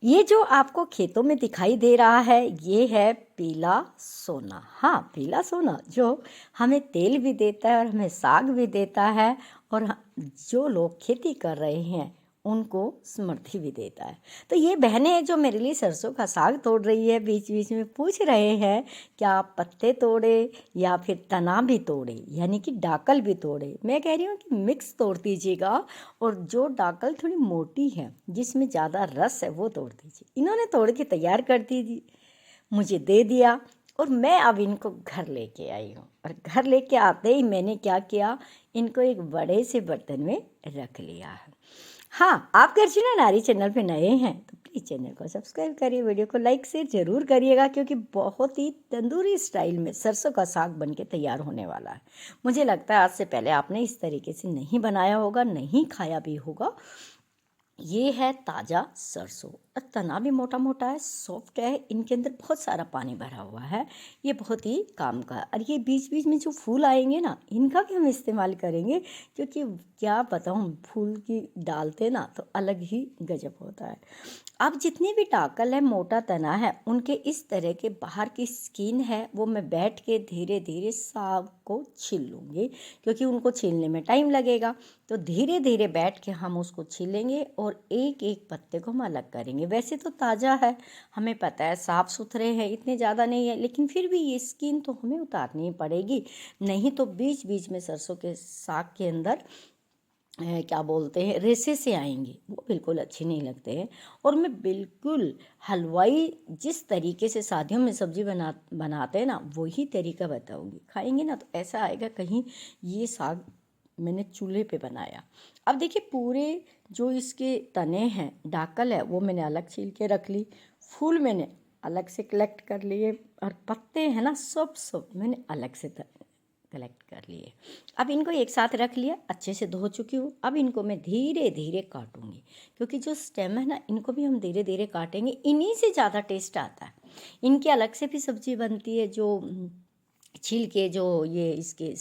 ये जो आपको खेतों में दिखाई दे रहा है ये है पीला सोना। हाँ, पीला सोना जो हमें तेल भी देता है और हमें साग भी देता है और जो लोग खेती कर रहे हैं उनको समृद्धि भी देता है। तो ये बहनें जो मेरे लिए सरसों का साग तोड़ रही है बीच बीच में पूछ रहे हैं क्या आप पत्ते तोड़े या फिर तना भी तोड़े, यानी कि डाकल भी तोड़े। मैं कह रही हूँ कि मिक्स तोड़ दीजिएगा और जो डाकल थोड़ी मोटी है जिसमें ज़्यादा रस है वो तोड़ दीजिए। इन्होंने तोड़ के तैयार कर दी, मुझे दे दिया और मैं अब इनको घर लेके आई हूँ। और घर लेके आते ही मैंने क्या किया, इनको एक बड़े से बर्तन में रख लिया है। हाँ, आप गर्जना नारी चैनल पे नए हैं तो प्लीज़ चैनल को सब्सक्राइब करिए, वीडियो को लाइक शेयर ज़रूर करिएगा क्योंकि बहुत ही तंदूरी स्टाइल में सरसों का साग बन के तैयार होने वाला है। मुझे लगता है आज से पहले आपने इस तरीके से नहीं बनाया होगा, नहीं खाया भी होगा। ये है ताज़ा सरसों और तना भी मोटा मोटा है, सॉफ्ट है, इनके अंदर बहुत सारा पानी भरा हुआ है। ये बहुत ही काम का है और ये बीच बीच में जो फूल आएंगे ना इनका भी हम इस्तेमाल करेंगे क्योंकि क्या बताऊँ, फूल की डालते ना तो अलग ही गजब होता है। अब जितनी भी टाकल है, मोटा तना है, उनके इस तरह के बाहर की स्किन है वो मैं बैठ के धीरे धीरे साग को छील लूँगी क्योंकि उनको छीलने में टाइम लगेगा। तो धीरे धीरे बैठ के हम उसको छीलेंगे और एक एक पत्ते को हम अलग करेंगे। वैसे तो ताज़ा है, हमें पता है साफ़ सुथरे हैं, इतने ज़्यादा नहीं है, लेकिन फिर भी ये स्किन तो हमें उतारनी ही पड़ेगी, नहीं तो बीच बीच में सरसों के साग के अंदर क्या बोलते हैं रेसे से आएंगे, वो बिल्कुल अच्छे नहीं लगते हैं। और मैं बिल्कुल हलवाई जिस तरीके से शादियों में सब्जी बनाते हैं ना वही तरीका बताऊंगी। खाएंगे ना तो ऐसा आएगा कहीं ये साग मैंने चूल्हे पे बनाया। अब देखिए पूरे जो इसके तने हैं, डाकल है, वो मैंने अलग छील के रख ली, फूल मैंने अलग से कलेक्ट कर लिए और पत्ते हैं ना सब मैंने अलग से कलेक्ट कर लिए। अब इनको एक साथ रख लिया, अच्छे से धो चुकी हूँ। अब इनको मैं धीरे धीरे काटूंगी क्योंकि जो स्टेम है ना इनको भी हम धीरे धीरे काटेंगे, इन्हीं से ज़्यादा टेस्ट आता है। इनकी अलग से भी सब्जी बनती है, जो छील के जो ये इसके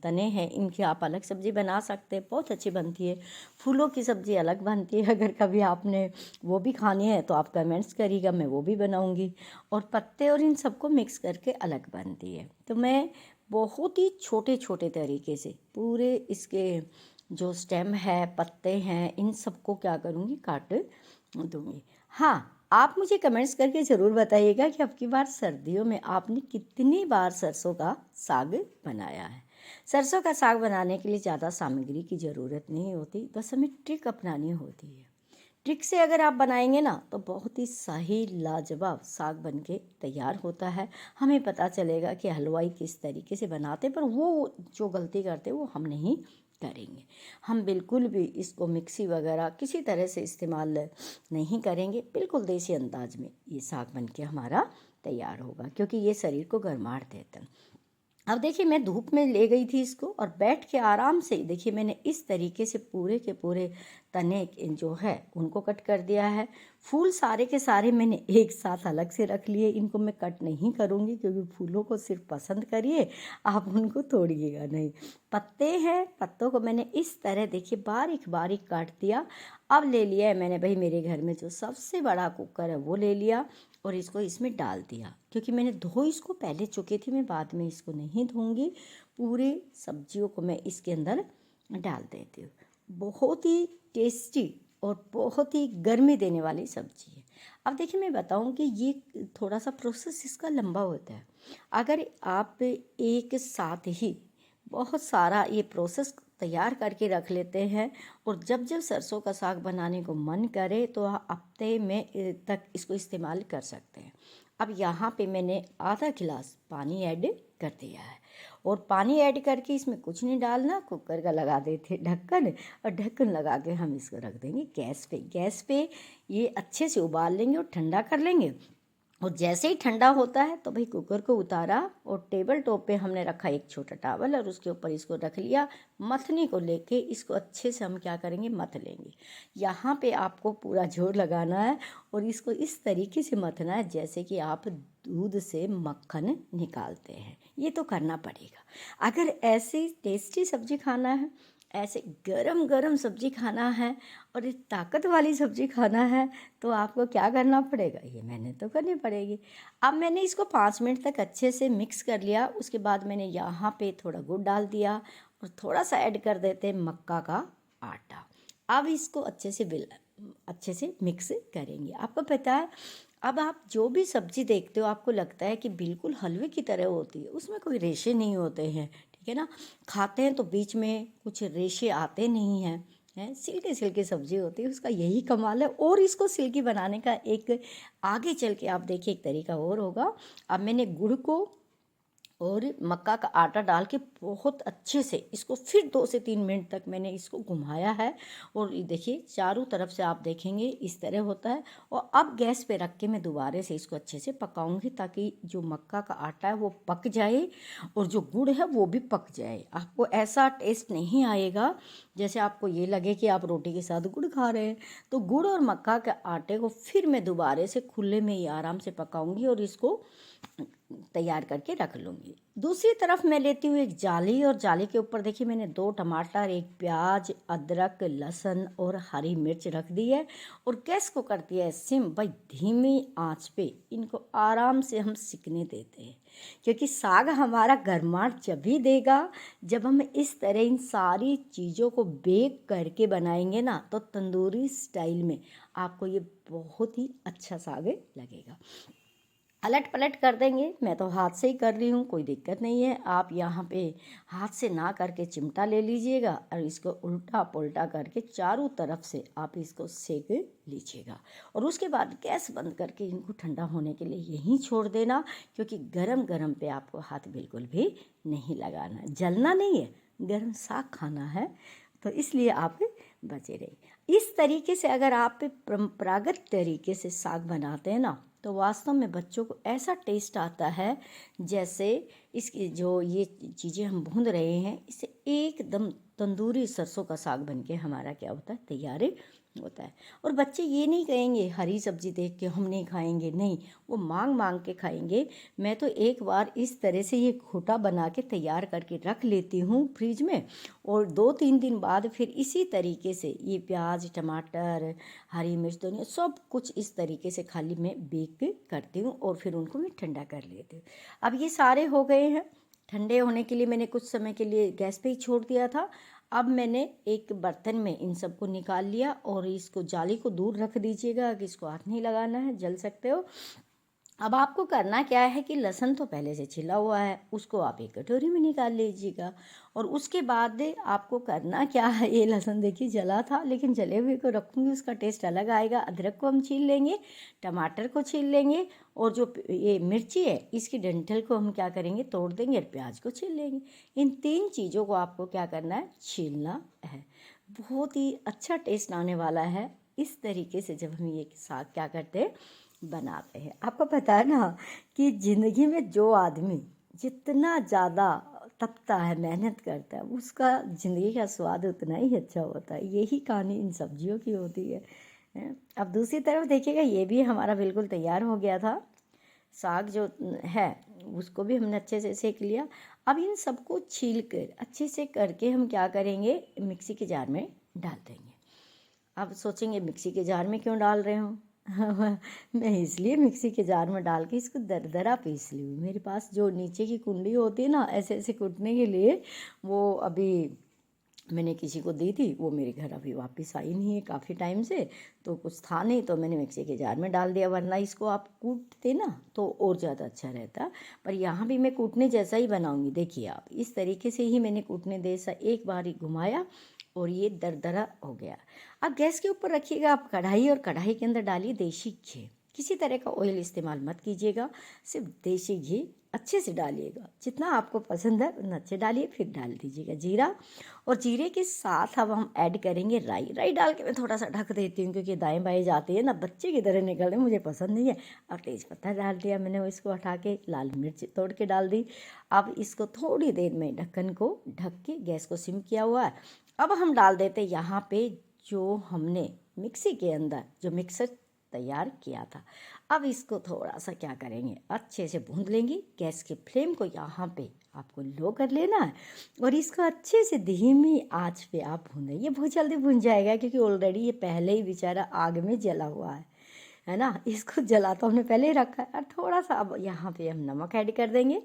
तने हैं इनकी आप अलग सब्ज़ी बना सकते हैं, बहुत अच्छी बनती है। फूलों की सब्ज़ी अलग बनती है, अगर कभी आपने वो भी खानी है तो आप कमेंट्स करिएगा, मैं वो भी बनाऊंगी। और पत्ते और इन सबको मिक्स करके अलग बनती है। तो मैं बहुत ही छोटे छोटे तरीके से पूरे इसके जो स्टेम है, पत्ते हैं, इन सबको क्या करूँगी, काट दूँगी। हाँ, आप मुझे कमेंट्स करके ज़रूर बताइएगा कि अब की बार सर्दियों में आपने कितनी बार सरसों का साग बनाया है। सरसों का साग बनाने के लिए ज़्यादा सामग्री की ज़रूरत नहीं होती, बस हमें ट्रिक अपनानी होती है। ट्रिक से अगर आप बनाएंगे ना तो बहुत ही सही लाजवाब साग बन के तैयार होता है। हमें पता चलेगा कि हलवाई किस तरीके से बनाते, पर वो जो गलती करते वो हम नहीं करेंगे। हम बिल्कुल भी इसको मिक्सी वगैरह किसी तरह से इस्तेमाल नहीं करेंगे, बिल्कुल देसी अंदाज में ये साग बन के हमारा तैयार होगा क्योंकि ये शरीर को गर्माहट देता है। अब देखिए मैं धूप में ले गई थी इसको और बैठ के आराम से देखिए मैंने इस तरीके से पूरे के पूरे तने जो है उनको कट कर दिया है। फूल सारे के सारे मैंने एक साथ अलग से रख लिए, इनको मैं कट नहीं करूँगी क्योंकि फूलों को सिर्फ पसंद करिए, आप उनको तोड़िएगा नहीं। पत्ते हैं, पत्तों को मैंने इस तरह देखिए बारीक बारीक काट दिया। अब ले लिया है मैंने भाई मेरे घर में जो सबसे बड़ा कुकर है वो ले लिया और इसको इसमें डाल दिया क्योंकि मैंने धो इसको पहले चुकी थी, मैं बाद में इसको नहीं धोऊंगी। पूरे सब्जियों को मैं इसके अंदर डाल देती हूँ। बहुत ही टेस्टी और बहुत ही गर्मी देने वाली सब्जी है। अब देखिए मैं बताऊं कि ये थोड़ा सा प्रोसेस इसका लंबा होता है। अगर आप एक साथ ही बहुत सारा ये प्रोसेस तैयार करके रख लेते हैं और जब जब सरसों का साग बनाने को मन करे तो हफ्ते में तक इसको इस्तेमाल कर सकते हैं। अब यहाँ पे मैंने आधा गिलास पानी ऐड कर दिया है और पानी ऐड करके इसमें कुछ नहीं डालना, कुकर का लगा देते ढक्कन और ढक्कन लगा के हम इसको रख देंगे गैस पे ये अच्छे से उबाल लेंगे और ठंडा कर लेंगे। और जैसे ही ठंडा होता है तो भाई कुकर को उतारा और टेबल टॉप पे हमने रखा एक छोटा टॉवल और उसके ऊपर इसको रख लिया। मथनी को लेके इसको अच्छे से हम क्या करेंगे, मथ लेंगे। यहाँ पे आपको पूरा जोर लगाना है और इसको इस तरीके से मथना है जैसे कि आप दूध से मक्खन निकालते हैं, ये तो करना पड़ेगा। अगर ऐसी टेस्टी सब्जी खाना है, ऐसे गरम गरम सब्जी खाना है और ये ताकत वाली सब्जी खाना है तो आपको क्या करना पड़ेगा, ये मेहनत तो करनी पड़ेगी। अब मैंने इसको 5 मिनट तक अच्छे से मिक्स कर लिया। उसके बाद मैंने यहाँ पे थोड़ा गुड़ डाल दिया और थोड़ा सा ऐड कर देते हैं मक्का का आटा। अब इसको अच्छे से मिक्स करेंगे। आपको पता है, अब आप जो भी सब्जी देखते हो आपको लगता है कि बिल्कुल हलवे की तरह होती है, उसमें कोई रेशे नहीं होते हैं, ठीक है ना। खाते हैं तो बीच में कुछ रेशे आते नहीं हैं, हैं सिल्की सिल्की सब्जी होती है, उसका यही कमाल है। और इसको सिल्की बनाने का एक आगे चल के आप देखिए एक तरीका और होगा। अब मैंने गुड़ को और मक्का का आटा डाल के बहुत अच्छे से इसको फिर 2 से 3 मिनट तक मैंने इसको घुमाया है। और ये देखिए चारों तरफ से आप देखेंगे इस तरह होता है। और अब गैस पे रख के मैं दोबारा से इसको अच्छे से पकाऊंगी ताकि जो मक्का का आटा है वो पक जाए और जो गुड़ है वो भी पक जाए। आपको ऐसा टेस्ट नहीं आएगा जैसे आपको ये लगे कि आप रोटी के साथ गुड़ खा रहे हैं। तो गुड़ और मक्का के आटे को फिर मैं दोबारा से खुले में ही आराम से पकाऊंगी और इसको तैयार करके रख लूँगी। दूसरी तरफ मैं लेती हूँ एक जाली और जाली के ऊपर देखिए मैंने 2 टमाटर, 1 प्याज, अदरक, लहसुन और हरी मिर्च रख दी है और गैस को कर दिया है सिम। भाई धीमी आंच पे इनको आराम से हम सिकने देते हैं, क्योंकि साग हमारा गरमाहट जब भी देगा जब हम इस तरह इन सारी चीज़ों को बेक करके बनाएंगे ना, तो तंदूरी स्टाइल में आपको ये बहुत ही अच्छा साग लगेगा। अलट पलट कर देंगे, मैं तो हाथ से ही कर रही हूँ, कोई दिक्कत नहीं है। आप यहाँ पे हाथ से ना करके चिमटा ले लीजिएगा और इसको उल्टा पुल्टा करके चारों तरफ से आप इसको सेक लीजिएगा। और उसके बाद गैस बंद करके इनको ठंडा होने के लिए यहीं छोड़ देना, क्योंकि गरम गरम पे आपको हाथ बिल्कुल भी नहीं लगाना, जलना नहीं है, गरम साग खाना है, तो इसलिए आप बचे रहिए। इस तरीके से अगर आप परंपरागत तरीके से साग बनाते हैं ना, तो वास्तव में बच्चों को ऐसा टेस्ट आता है जैसे इसकी जो ये चीज़ें हम भून रहे हैं इससे एकदम तंदूरी सरसों का साग बन के हमारा क्या होता है, तैयार होता है। और बच्चे ये नहीं कहेंगे हरी सब्जी देख के हम नहीं खाएंगे, नहीं, वो मांग मांग के खाएंगे। मैं तो एक बार इस तरह से ये घोटा बना के तैयार करके रख लेती हूँ फ्रिज में, और 2-3 दिन बाद फिर इसी तरीके से ये प्याज, टमाटर, हरी मिर्च, धनिया सब कुछ इस तरीके से खाली मैं बेक करती हूँ और फिर उनको मैं ठंडा कर लेती हूँ। अब ये सारे हो गए हैं, ठंडे होने के लिए मैंने कुछ समय के लिए गैस पे ही छोड़ दिया था। अब मैंने एक बर्तन में इन सबको निकाल लिया और इसको जाली को दूर रख दीजिएगा कि इसको हाथ नहीं लगाना है, जल सकते हो। अब आपको करना क्या है कि लहसुन तो पहले से छिला हुआ है, उसको आप एक कटोरी में निकाल लीजिएगा। और उसके बाद आपको करना क्या है, ये लहसुन देखिए जला था लेकिन जले हुए को रखूँगी, उसका टेस्ट अलग आएगा। अदरक को हम छील लेंगे, टमाटर को छील लेंगे और जो ये मिर्ची है इसकी डंठल को हम क्या करेंगे, तोड़ देंगे और प्याज को छील लेंगे। इन 3 चीज़ों को आपको क्या करना है, छीलना है। बहुत ही अच्छा टेस्ट आने वाला है इस तरीके से जब हम ये साग क्या करते हैं, बनाते हैं। आपको पता है ना कि ज़िंदगी में जो आदमी जितना ज़्यादा तपता है, मेहनत करता है, उसका ज़िंदगी का स्वाद उतना ही अच्छा होता है। यही कहानी इन सब्जियों की होती है। अब दूसरी तरफ देखिएगा, ये भी हमारा बिल्कुल तैयार हो गया था साग जो है, उसको भी हमने अच्छे से सेक लिया। अब इन सबको छील कर अच्छे से करके हम क्या करेंगे, मिक्सी के जार में डाल देंगे। अब सोचेंगे मिक्सी के जार में क्यों डाल रहे हूँ मैं इसलिए मिक्सी के जार में डाल के इसको दरदरा पीस ली हूँ। मेरे पास जो नीचे की कुंडी होती है ना ऐसे ऐसे कूटने के लिए, वो अभी मैंने किसी को दी थी, वो मेरे घर अभी वापस आई नहीं है काफ़ी टाइम से, तो कुछ था नहीं तो मैंने मिक्सी के जार में डाल दिया। वरना इसको आप कूटते ना तो और ज़्यादा अच्छा रहता, पर यहाँ भी मैं कूटने जैसा ही बनाऊँगी। देखिए आप इस तरीके से ही मैंने कूटने जैसा एक बार ही घुमाया और ये दरदरा हो गया। अब गैस के ऊपर रखिएगा आप कढ़ाई और कढ़ाई के अंदर डालिए देसी घी। किसी तरह का ऑयल इस्तेमाल मत कीजिएगा, सिर्फ देसी घी अच्छे से डालिएगा, जितना आपको पसंद है उतना अच्छे डालिए। फिर डाल दीजिएगा जीरा, और जीरे के साथ अब हम ऐड करेंगे राई। राई डाल के मैं थोड़ा सा ढक देती हूँ क्योंकि दाएं बाएं जाती है ना, बच्चे की तरह निकलने मुझे पसंद नहीं है। और तेज़ पत्ता डाल दिया मैंने, इसको हटा के लाल मिर्च तोड़ के डाल दी। अब इसको थोड़ी देर में ढक्कन को ढक के गैस को सिम किया हुआ है। अब हम डाल देते यहाँ पे जो हमने मिक्सी के अंदर जो मिक्सर तैयार किया था। अब इसको थोड़ा सा क्या करेंगे, अच्छे से भून लेंगे। गैस के फ्लेम को यहाँ पे आपको लो कर लेना है और इसको अच्छे से धीमी आंच पे आप भूनें। ये बहुत जल्दी भून जाएगा क्योंकि ऑलरेडी ये पहले ही बेचारा आग में जला हुआ है ना। इसको जला तो हमने पहले ही रखा है। और थोड़ा सा अब यहाँ पे हम नमक ऐड कर देंगे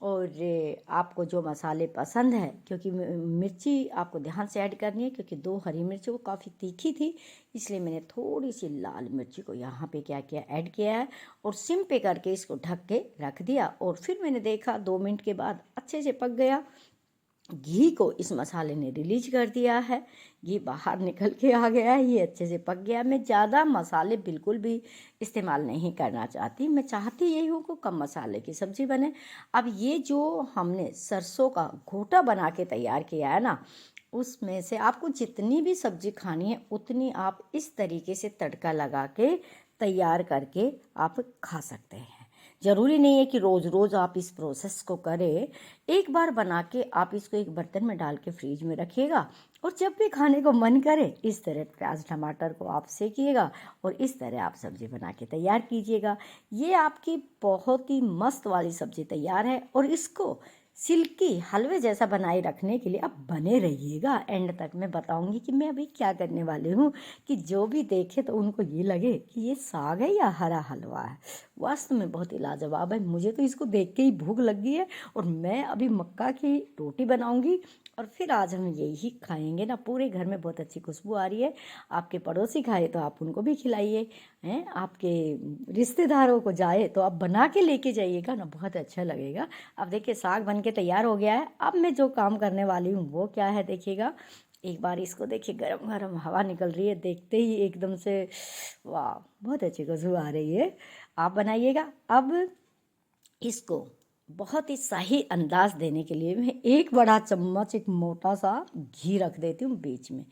और आपको जो मसाले पसंद है, क्योंकि मिर्ची आपको ध्यान से ऐड करनी है क्योंकि 2 हरी मिर्ची वो काफ़ी तीखी थी, इसलिए मैंने थोड़ी सी लाल मिर्ची को यहाँ पे क्या किया, ऐड किया है और सिम पे करके इसको ढक के रख दिया। और फिर मैंने देखा 2 मिनट के बाद अच्छे से पक गया। घी को इस मसाले ने रिलीज कर दिया है, घी बाहर निकल के आ गया है, ये अच्छे से पक गया। मैं ज़्यादा मसाले बिल्कुल भी इस्तेमाल नहीं करना चाहती, मैं चाहती यही हूँ कि कम मसाले की सब्ज़ी बने। अब ये जो हमने सरसों का घोटा बना के तैयार किया है ना, उसमें से आपको जितनी भी सब्ज़ी खानी है उतनी आप इस तरीके से तड़का लगा के तैयार करके आप खा सकते हैं। ज़रूरी नहीं है कि रोज़ रोज़ आप इस प्रोसेस को करें। एक बार बना के आप इसको एक बर्तन में डाल के फ्रीज में रखिएगा और जब भी खाने को मन करे इस तरह प्याज टमाटर को आप सेकिएगा और इस तरह आप सब्ज़ी बना के तैयार कीजिएगा। ये आपकी बहुत ही मस्त वाली सब्ज़ी तैयार है और इसको सिल्की हलवे जैसा बनाए रखने के लिए आप बने रहिएगा। एंड तक मैं बताऊंगी कि मैं अभी क्या करने वाली हूँ कि जो भी देखे तो उनको ये लगे कि ये साग है या हरा हलवा है। वास्तव में बहुत ही लाजवाब है। मुझे तो इसको देख के ही भूख लग गई है और मैं अभी मक्का की रोटी बनाऊंगी और फिर आज हम यही खाएंगे ना। पूरे घर में बहुत अच्छी खुशबू आ रही है। आपके पड़ोसी खाए तो आप उनको भी खिलाइए, हैं, आपके रिश्तेदारों को जाए तो आप बना के लेके जाइएगा ना, बहुत अच्छा लगेगा। अब देखिए साग बन के तैयार हो गया है। अब मैं जो काम करने वाली हूँ वो क्या है देखिएगा। एक बार इसको देखिए, गरम गरम हवा निकल रही है, देखते ही एकदम से वाह, बहुत अच्छी खुशबू आ रही है। आप बनाइएगा। अब इसको बहुत ही सही अंदाज देने के लिए मैं 1 बड़ा चम्मच एक मोटा सा घी रख देती हूँ बीच में।